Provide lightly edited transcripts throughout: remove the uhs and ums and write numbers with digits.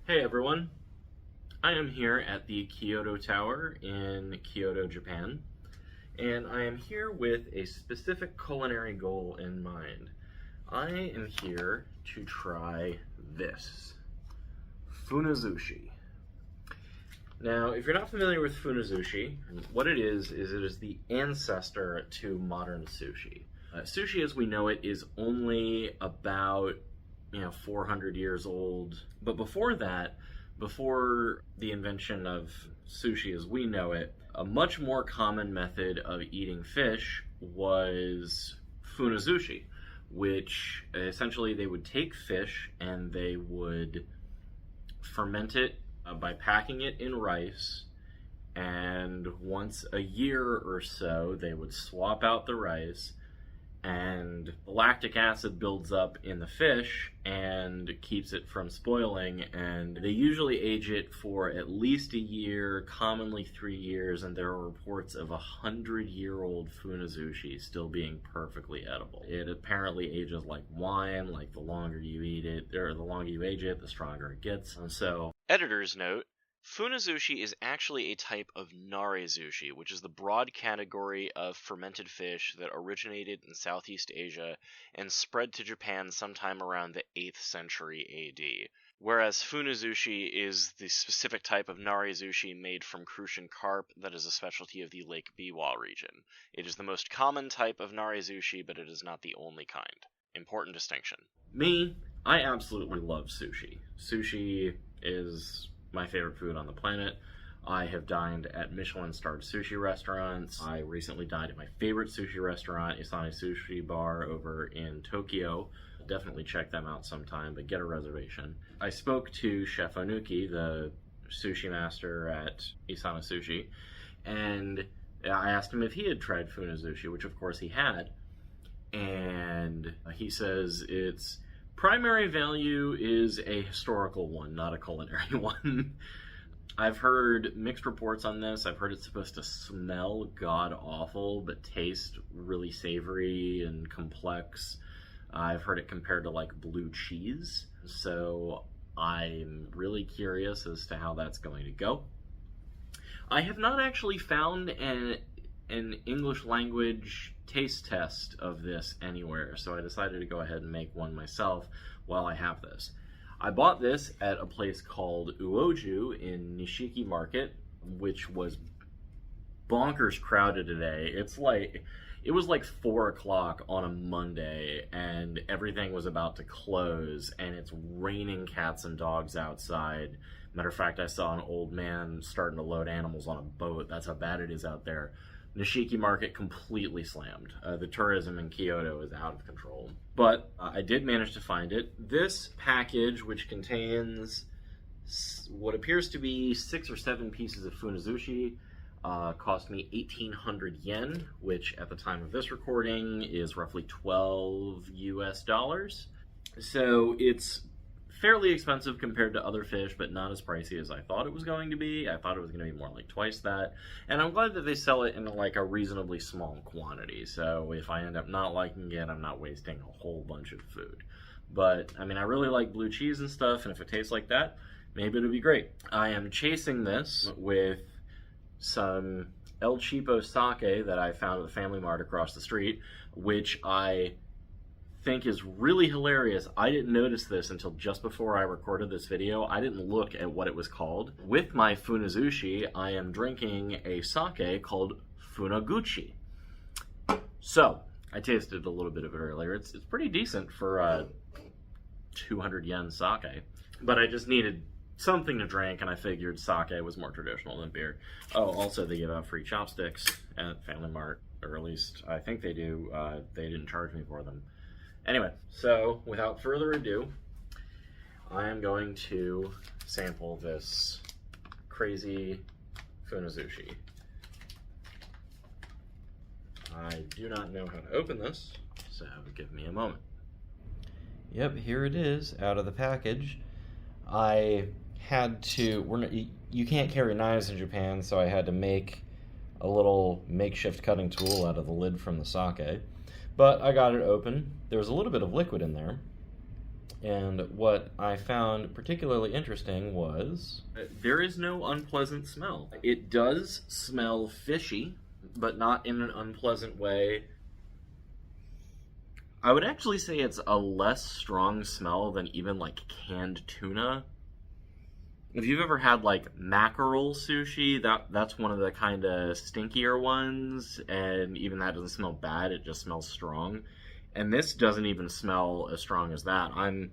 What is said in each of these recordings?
Hey everyone, I am here at the Kyoto Tower in Kyoto, Japan, and I am here with a specific culinary goal in mind. I am here to try this, Funazushi. Now, if you're not familiar with Funazushi, what it is it is the ancestor to modern sushi. Sushi as we know it is only about 400 years old. But before that, before the invention of sushi as we know it, a much more common method of eating fish was funazushi, which essentially they would take fish and they would ferment it by packing it in rice, and once a year or so they would swap out the rice, and lactic acid builds up in the fish and keeps it from spoiling, and they usually age it for at least a year, commonly 3 years, and there are reports of 100-year-old funazushi still being perfectly edible. It apparently ages like wine, like the longer you eat it, or the longer you age it, the stronger it gets. And so, editor's note, Funazushi is actually a type of narezushi, which is the broad category of fermented fish that originated in Southeast Asia and spread to Japan sometime around the 8th century AD. Whereas funazushi is the specific type of narezushi made from crucian carp that is a specialty of the Lake Biwa region. It is the most common type of narezushi, but it is not the only kind. Important distinction. Me, I absolutely love sushi. Sushi is my favorite food on the planet. I have dined at Michelin-starred sushi restaurants. I recently dined at my favorite sushi restaurant, Isane Sushi Bar over in Tokyo. Definitely check them out sometime, but get a reservation. I spoke to Chef Onuki, the sushi master at Isane Sushi, and I asked him if he had tried funazushi, which of course he had. And he says its primary value is a historical one, not a culinary one. I've heard mixed reports on this. I've heard it's supposed to smell god-awful, but taste really savory and complex. I've heard it compared to like blue cheese. So I'm really curious as to how that's going to go. I have not actually found an English language taste test of this anywhere, so I decided to go ahead and make one myself while I have this. I bought this at a place called Uoju in Nishiki Market, which was bonkers crowded today. It was like 4 o'clock on a Monday and everything was about to close, and it's raining cats and dogs outside. Matter of fact, I saw an old man starting to load animals on a boat. That's how bad it is out there. Nishiki Market completely slammed. The tourism in Kyoto is out of control. But I did manage to find it. This package, which contains what appears to be 6 or 7 pieces of funazushi, cost me 1,800 yen, which at the time of this recording is roughly $12 US. So it's fairly expensive compared to other fish, but not as pricey as I thought it was going to be. I thought it was going to be more like twice that. And I'm glad that they sell it in like a reasonably small quantity. So if I end up not liking it, I'm not wasting a whole bunch of food. But I mean, I really like blue cheese and stuff, and if it tastes like that, maybe it'll be great. I am chasing this with some El Cheapo sake that I found at the Family Mart across the street, which I think is really hilarious. I didn't notice this until just before I recorded this video. I didn't look at what it was called. With my funazushi, I am drinking a sake called Funaguchi. So, I tasted a little bit of it earlier. It's pretty decent for 200 yen sake. But I just needed something to drink, and I figured sake was more traditional than beer. Oh, also they give out free chopsticks at Family Mart, or at least I think they do. They didn't charge me for them. Anyway, so without further ado, I am going to sample this crazy funazushi. I do not know how to open this, so give me a moment. Yep, here it is, out of the package. I had to, you can't carry knives in Japan, so I had to make a little makeshift cutting tool out of the lid from the sake. But I got it open. There was a little bit of liquid in there. And what I found particularly interesting was there is no unpleasant smell. It does smell fishy, but not in an unpleasant way. I would actually say it's a less strong smell than even like canned tuna. If you've ever had like mackerel sushi, that's one of the kind of stinkier ones, and even that doesn't smell bad, it just smells strong. And this doesn't even smell as strong as that. I'm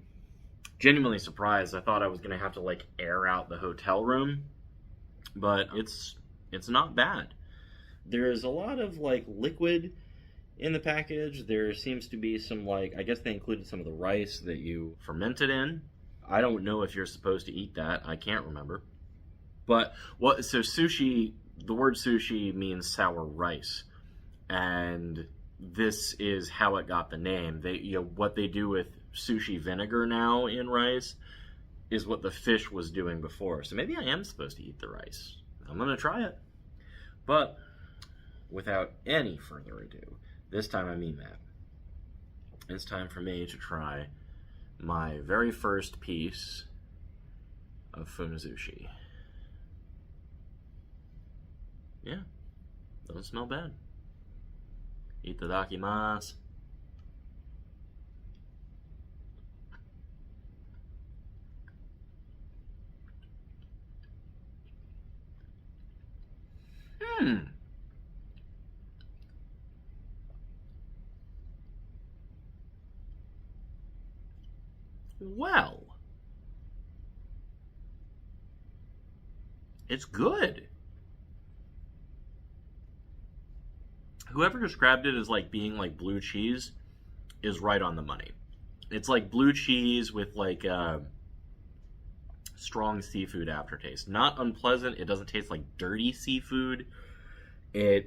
genuinely surprised. I thought I was gonna have to like air out the hotel room, but it's not bad. There's a lot of like liquid in the package. There seems to be some like, I guess they included some of the rice that you fermented in. I don't know if you're supposed to eat that. I can't remember. But so sushi, the word sushi means sour rice. And this is how it got the name. What they do with sushi vinegar now in rice is what the fish was doing before. So maybe I am supposed to eat the rice. I'm going to try it. But without any further ado, this time I mean that, it's time for me to try my very first piece of Funazushi. Yeah, doesn't smell bad. Itadakimasu. Well, it's good. Whoever described it as like being like blue cheese is right on the money. It's like blue cheese with like a strong seafood aftertaste. Not unpleasant. It doesn't taste like dirty seafood. Like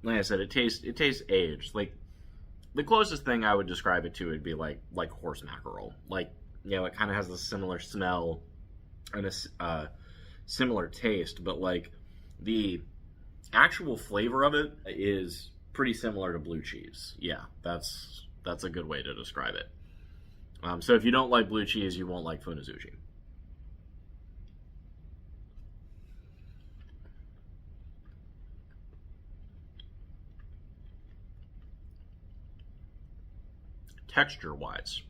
I said, it tastes aged. Like the closest thing I would describe it to would be like horse mackerel. Like, it kind of has a similar smell and a similar taste, but like the actual flavor of it is pretty similar to blue cheese. Yeah, that's a good way to describe it. So if you don't like blue cheese, you won't like Funazushi. Texture-wise,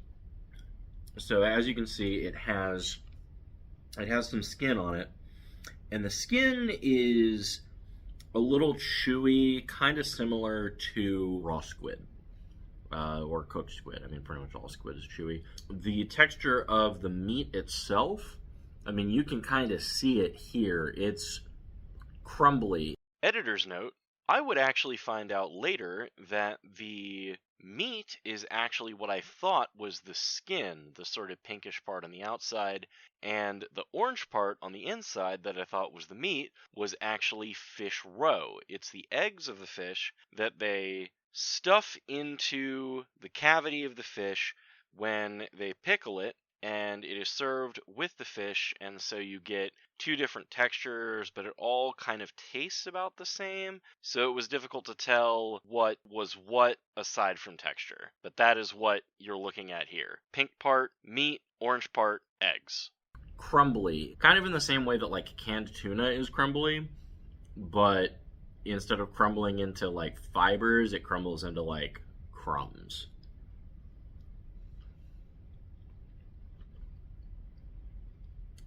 so as you can see, it has some skin on it, and the skin is a little chewy, kind of similar to raw squid or cooked squid. I mean, pretty much all squid is chewy. The texture of the meat itself, I mean, you can kind of see it here. It's crumbly. Editor's note, I would actually find out later that the meat is actually what I thought was the skin, the sort of pinkish part on the outside, and the orange part on the inside that I thought was the meat was actually fish roe. It's the eggs of the fish that they stuff into the cavity of the fish when they pickle it, and it is served with the fish, and so you get two different textures, but it all kind of tastes about the same. So it was difficult to tell what was what aside from texture. But that is what you're looking at here. Pink part, meat, orange part, eggs. Crumbly. Kind of in the same way that like canned tuna is crumbly, but instead of crumbling into like fibers, it crumbles into like crumbs.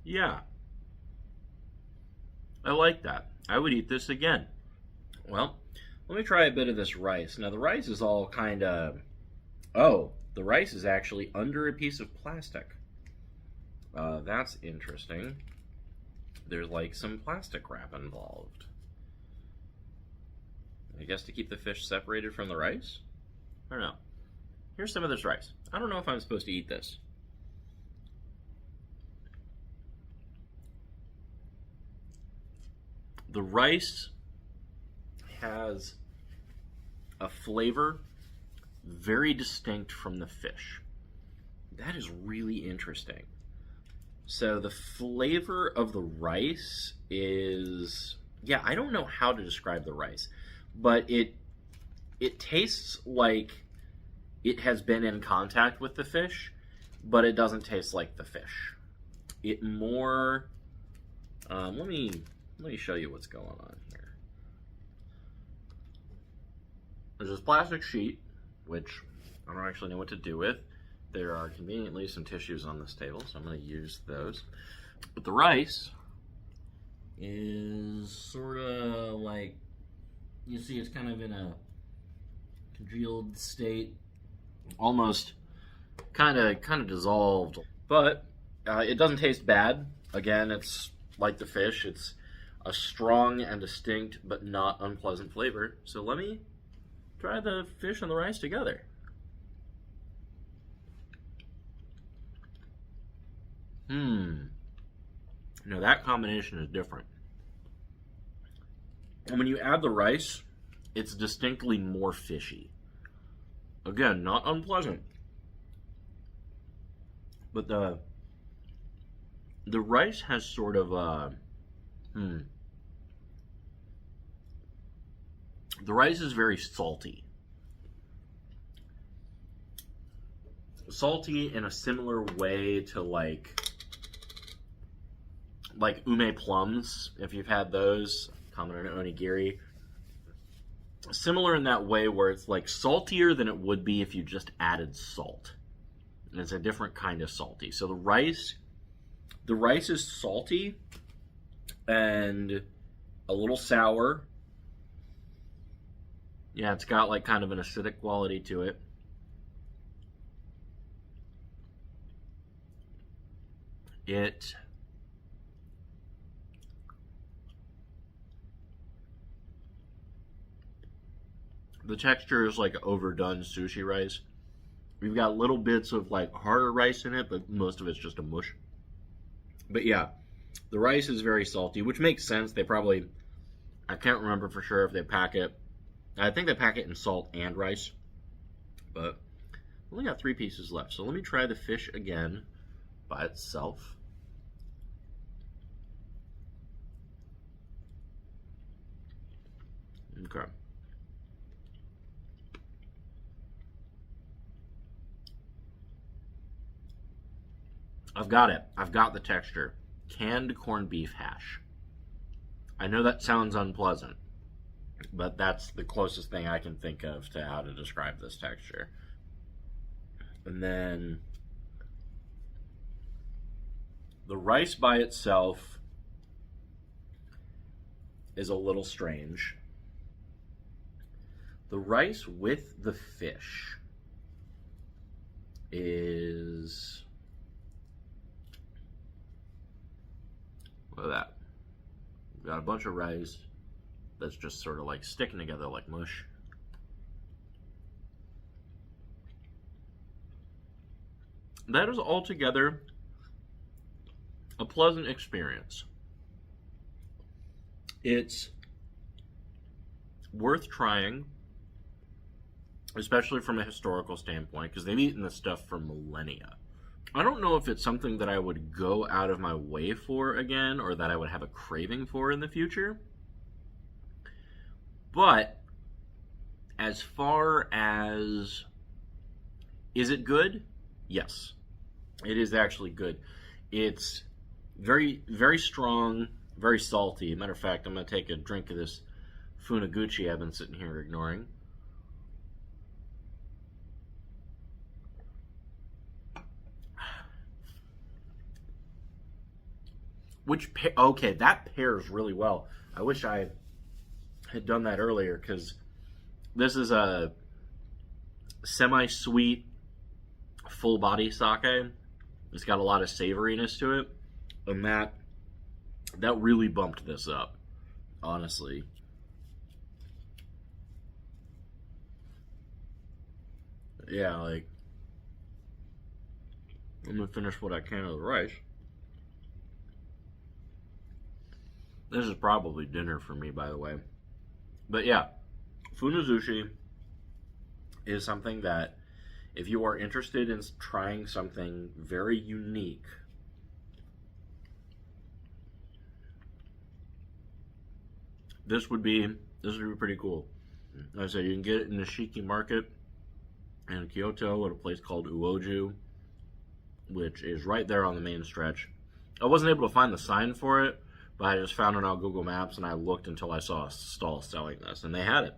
Yeah. I like that. I would eat this again. Well, let me try a bit of this rice. Now, the rice is all kind of... Oh, the rice is actually under a piece of plastic. That's interesting. There's like some plastic wrap involved. I guess to keep the fish separated from the rice? I don't know. Here's some of this rice. I don't know if I'm supposed to eat this. The rice has a flavor very distinct from the fish. That is really interesting. So the flavor of the rice is, yeah, I don't know how to describe the rice, but it tastes like it has been in contact with the fish, but it doesn't taste like the fish. It more, let me show you what's going on here. There's this plastic sheet, which I don't actually know what to do with. There are conveniently some tissues on this table, so I'm going to use those. But the rice is sort of like, you see it's kind of in a congealed state, almost kind of dissolved, but it doesn't taste bad. Again, it's like the fish. It's a strong and distinct but not unpleasant flavor. So let me try the fish and the rice together. Now that combination is different. And when you add the rice, it's distinctly more fishy. Again, not unpleasant. But the rice has sort of the rice is very salty. Salty in a similar way to like ume plums, if you've had those, common in onigiri. Similar in that way where it's like saltier than it would be if you just added salt. And it's a different kind of salty. So the rice is salty and a little sour. Yeah, it's got like kind of an acidic quality to it. The texture is like overdone sushi rice. We've got little bits of like harder rice in it, but most of it's just a mush. But yeah, the rice is very salty, which makes sense. They probably, I can't remember for sure if they pack it. I think they pack it in salt and rice. But we only got 3 pieces left. So let me try the fish again by itself. Okay. I've got it. I've got the texture. Canned corned beef hash. I know that sounds unpleasant, but that's the closest thing I can think of to how to describe this texture. And then the rice by itself is a little strange. The rice with the fish is... Look at that. We've got a bunch of rice that's just sort of like sticking together like mush. That is altogether a pleasant experience. It's worth trying, especially from a historical standpoint, because they've eaten this stuff for millennia. I don't know if it's something that I would go out of my way for again, or that I would have a craving for in the future. But as far as, is it good? Yes, it is actually good. It's very, very strong, very salty. Matter of fact, I'm going to take a drink of this Funazushi I've been sitting here ignoring. Okay, that pairs really well. I wish I had done that earlier, because this is a semi-sweet, full-body sake. It's got a lot of savoriness to it, and that really bumped this up, honestly. Yeah, like, I'm gonna finish what I can of the rice. This is probably dinner for me, by the way. But yeah, Funazushi is something that, if you are interested in trying something very unique, this would be pretty cool. Like I said, you can get it in the Nishiki market in Kyoto at a place called Uoju. which is right there on the main stretch. I wasn't able to find the sign for it, but I just found it on Google Maps, and I looked until I saw a stall selling this, and they had it.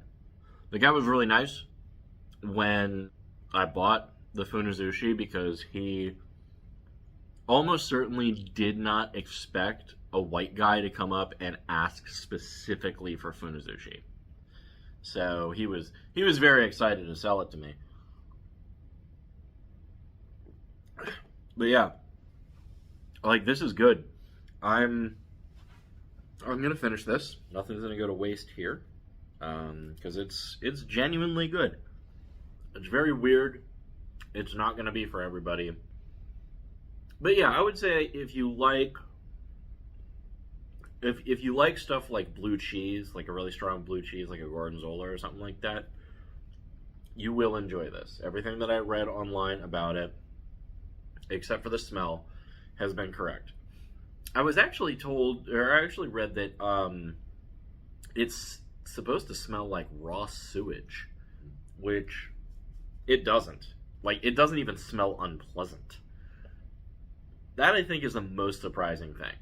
The guy was really nice when I bought the Funazushi because he almost certainly did not expect a white guy to come up and ask specifically for Funazushi. So he was very excited to sell it to me. But yeah, like, this is good. I'm gonna finish this. Nothing's gonna go to waste here, because it's genuinely good. It's very weird. It's not gonna be for everybody. But yeah, I would say if you like stuff like blue cheese, like a really strong blue cheese, like a gorgonzola or something like that, you will enjoy this. Everything that I read online about it, except for the smell, has been correct. I was actually told, or I actually read that it's supposed to smell like raw sewage, which it doesn't. Like, it doesn't even smell unpleasant. That, I think, is the most surprising thing.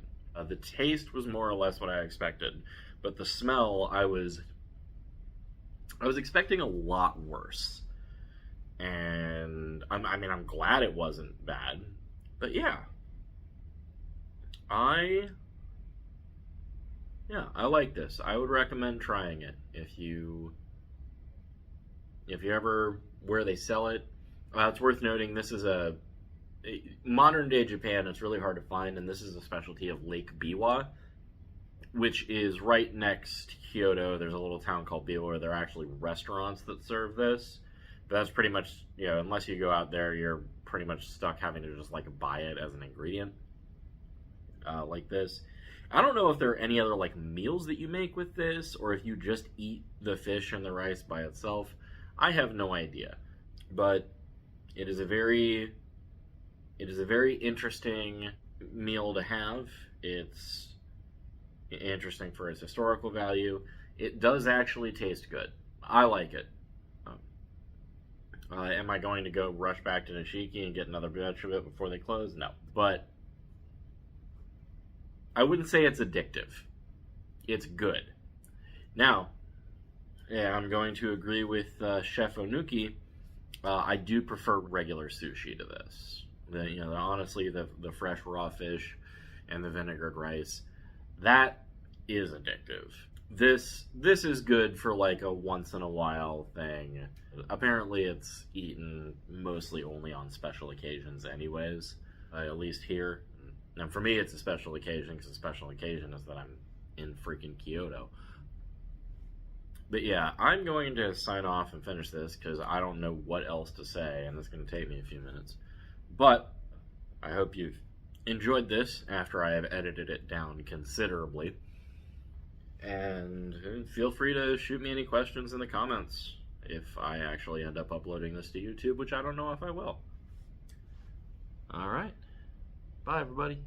The taste was more or less what I expected, but the smell, I was expecting a lot worse. And I'm glad it wasn't bad. But yeah, I like this. I would recommend trying it if you ever where they sell it. It's worth noting this is a modern day Japan. It's really hard to find, and this is a specialty of Lake Biwa, which is right next to Kyoto. There's a little town called Biwa where there are actually restaurants that serve this. But that's pretty much, unless you go out there, you're pretty much stuck having to just, like, buy it as an ingredient, like this. I don't know if there are any other, like, meals that you make with this, or if you just eat the fish and the rice by itself. I have no idea. But it is a very interesting meal to have. It's interesting for its historical value. It does actually taste good. I like it. Am I going to go rush back to Nishiki and get another batch of it before they close? No. But I wouldn't say it's addictive. It's good. Now, yeah, I'm going to agree with Chef Onuki. I do prefer regular sushi to this. Honestly, the fresh raw fish and the vinegared rice, that is addictive. This is good for, like, a once in a while thing. Apparently it's eaten mostly only on special occasions anyways, at least here. And for me it's a special occasion, because the special occasion is that I'm in freaking Kyoto. But yeah, I'm going to sign off and finish this because I don't know what else to say, and it's going to take me a few minutes. But I hope you've enjoyed this after I have edited it down considerably. And feel free to shoot me any questions in the comments if I actually end up uploading this to YouTube, which I don't know if I will. Alright. Bye, everybody.